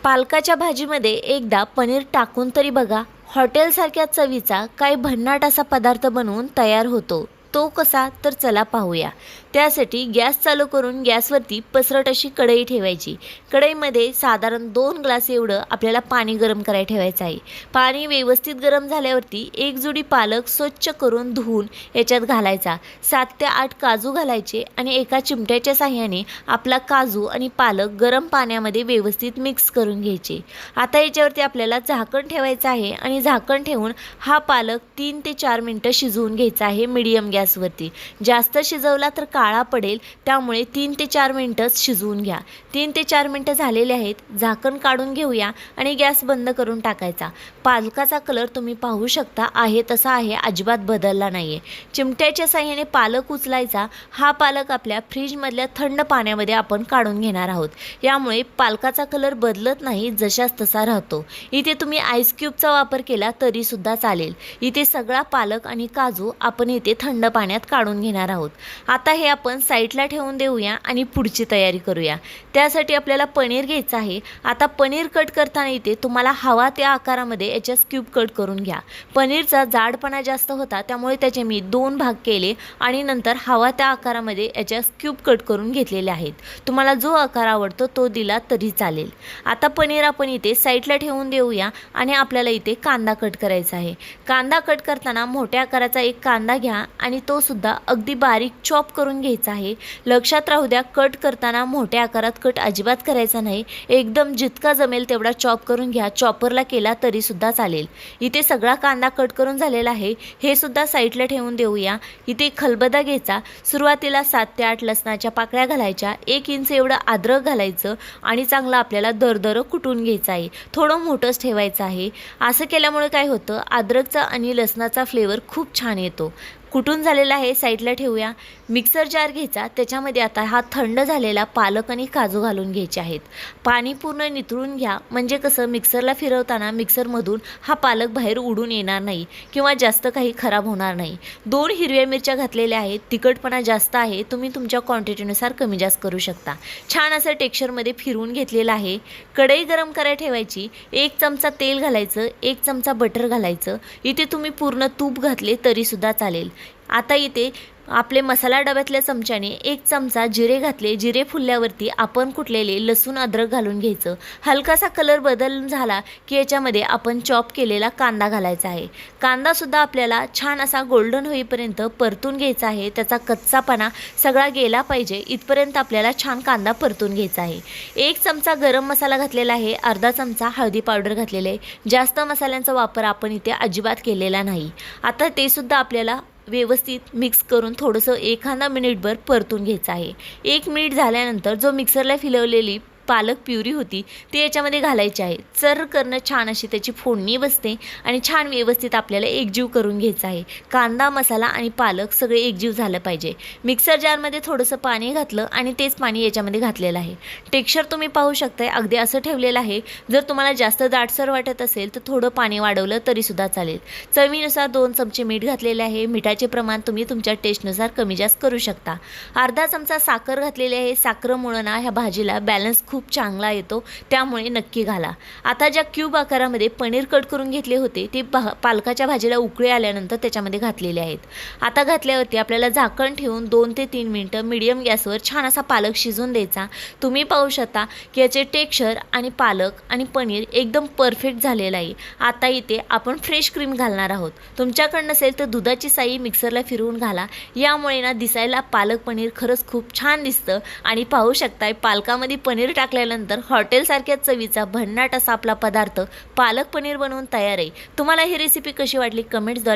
पालकाच्या भाजीमध्ये एकदा पनीर टाकून तरी बघा. हॉटेलसारख्या चवीचा काही भन्नाट असा पदार्थ बनवून तयार होतो. तो कसा तर चला पाहूया. त्यासाठी गॅस चालू करून गॅसवरती पसरट अशी कढई ठेवायची. कढईमध्ये साधारण 2 ग्लास एवढं आपल्याला पाणी गरम करायला ठेवायचं आहे. पाणी व्यवस्थित गरम झाल्यावरती एक जुडी पालक स्वच्छ करून धुवून याच्यात घालायचा. 7 ते 8 काजू घालायचे आणि एका चिमट्याच्या साहाय्याने आपला काजू आणि पालक गरम पाण्यामध्ये व्यवस्थित मिक्स करून घ्यायचे. आता याच्यावरती आपल्याला झाकण ठेवायचं आहे आणि झाकण ठेवून हा पालक 3 ते 4 मिनिटं शिजवून घ्यायचा आहे मीडियम गॅसवरती. जास्त शिजवला तर काळा पडेल, त्यामुळे 3 ते 4 मिनिटंच शिजवून घ्या. 3 ते 4 मिनिटं झालेले आहेत. झाकण काढून घेऊया आणि गॅस बंद करून टाकायचा. पालकाचा कलर तुम्ही पाहू शकता आहे तसा आहे, अजिबात बदलला नाही आहे. चिमट्याच्या साहाय्याने पालक उचलायचा. हा पालक आपल्या फ्रीजमधल्या थंड पाण्यामध्ये आपण काढून घेणार आहोत. यामुळे पालकाचा कलर बदलत नाही, जशाच तसा राहतो. इथे तुम्ही आईस क्यूबचा वापर केला तरीसुद्धा चालेल. इथे सगळा पालक आणि काजू आपण इथे थंड पाण्यात काढून घेणार आहोत. आता हे आपण साईडला ठेवून देऊया आणि पुढची तयारी करूया. त्यासाठी आपल्याला पनीर घ्यायचं आहे. आता पनीर कट करताना इथे तुम्हाला हवा त्या आकारामध्ये याच्या क्यूब कट करून घ्या. पनीरचा जाडपणा जास्त होता, त्यामुळे त्याचे मी 2 भाग केले आणि नंतर हवा त्या आकारामध्ये याच्या क्यूब कट करून घेतलेले आहेत. तुम्हाला जो आकार आवडतो तो दिला तरी चालेल. आता पनीर आपण इथे साईडला ठेवून देऊया आणि आपल्याला इथे कांदा कट करायचा आहे. कांदा कट करताना मोठ्या आकाराचा एक कांदा घ्या आणि तो सुद्धा अगदी बारीक चॉप करून घ्यायचा आहे. लक्षात राहू द्या, कट करताना मोठ्या आकारात कट अजिबात करायचा नाही. एकदम जितका जमेल तेवढा चॉप करून घ्या. चॉपरला केला तरी सुद्धा चालेल. इथे सगळा कांदा कट करून झालेला आहे. हे सुद्धा साईडला ठेवून देऊया. इथे खलबत्ता घ्यायचा. सुरुवातीला 7 ते 8 लसणाच्या पाकळ्या घालायच्या. 1 इंच एवढं अद्रक घालायचं आणि चांगलं आपल्याला दरदर कुटून घ्यायचं आहे. थोडं मोठंच ठेवायचं आहे. असं केल्यामुळे काय होतं, अद्रकचा आणि लसणाचा फ्लेवर खूप छान येतो. कुटून झालेला आहे, साईडला ठेवूया. मिक्सर जार घ्यायचा. त्याच्यामध्ये आता हा थंड झालेला पालक आणि काजू घालून घ्यायचे आहेत. पाणी पूर्ण नितळून घ्या, म्हणजे कसं मिक्सरला फिरवताना मिक्सरमधून हा पालक बाहेर उडून येणार नाही किंवा जास्त काही खराब होणार नाही. 2 हिरव्या मिरच्या घातलेल्या आहेत. तिखटपणा जास्त आहे, तुम्ही तुमच्या क्वांटिटीनुसार कमी जास्त करू शकता. छान असं टेक्स्चरमध्ये फिरवून घेतलेलं आहे. कढई गरम करायला ठेवायची. 1 चमचा तेल घालायचं, 1 चमचा बटर घालायचं. इथे तुम्ही पूर्ण तूप घातले तरीसुद्धा चालेल. आता इथे आपले मसाला डब्यातल्या चमच्याने 1 चमचा जिरे घातले. जिरे फुलल्यावरती आपण कुटलेले लसूण अद्रक घालून घ्यायचं. हलकासा कलर बदल झाला की याच्यामध्ये आपण चॉप केलेला कांदा घालायचा आहे. कांदासुद्धा आपल्याला छान असा गोल्डन होईपर्यंत परतून घ्यायचा आहे. त्याचा कच्चापणा सगळा गेला पाहिजे इथपर्यंत आपल्याला छान कांदा परतून घ्यायचा आहे. 1 चमचा गरम मसाला घातलेला आहे. अर्धा चमचा हळदी पावडर घातलेले आहे. जास्त मसाल्यांचा वापर आपण इथे अजिबात केलेला नाही. आता ते सुद्धा आपल्याला व्यवस्थित मिक्स करून थोडंसं एखादा मिनिटभर परतून घ्यायचं आहे. 1 मिनिट झाल्यानंतर जो मिक्सरला फिरवलेली पालक प्युरी होती ती याच्यामध्ये घालायची आहे. चर करणं छान अशी त्याची फोडणी बसते आणि छान व्यवस्थित आपल्याला एकजीव करून घ्यायचं आहे. कांदा, मसाला आणि पालक सगळे एकजीव झालं पाहिजे. मिक्सर जारमध्ये थोडंसं पाणी घातलं आणि तेच पाणी याच्यामध्ये घातलेलं आहे. टेक्स्चर तुम्ही पाहू शकताय, अगदी असं ठेवलेलं आहे. जर तुम्हाला जास्त दाटसर वाटत असेल तर थोडं पाणी वाढवलं तरीसुद्धा चालेल. चवीनुसार 2 चमचे मीठ घातलेले आहे. मिठाचे प्रमाण तुम्ही तुमच्या टेस्टनुसार कमी जास्त करू शकता. अर्धा चमचा साखर घातलेली आहे. साखरेमुळे ना ह्या भाजीला बॅलन्स खूप चांगला येतो, त्यामुळे नक्की घाला. आता ज्या क्यूब आकारामध्ये पनीर कट करून घेतले होते ते पालकाच्या भाजीला उकळी आल्यानंतर त्याच्यामध्ये घातलेले आहेत. आता घातल्यावरती आपल्याला झाकण ठेवून 2 ते 3 मिनिटं मीडियम गॅसवर छान असा पालक शिजून द्यायचा. तुम्ही पाहू शकता की याचे टेक्स्चर आणि पालक आणि पनीर एकदम परफेक्ट झालेलं आहे. आता इथे आपण फ्रेश क्रीम घालणार आहोत. तुमच्याकडे नसेल तर दुधाची साई मिक्सरला फिरवून घाला. यामुळे ना दिसायला पालक पनीर खरंच खूप छान दिसतं. आणि पाहू शकताय पालकामध्ये पनीर टाकल्यानंतर हॉटेलसारख्या चवीचा भन्नाट असा आपला पदार्थ पालक पनीर बनवून तयार आहे. तुम्हाला ही रेसिपी कशी वाटली कमेंट्सद्वारे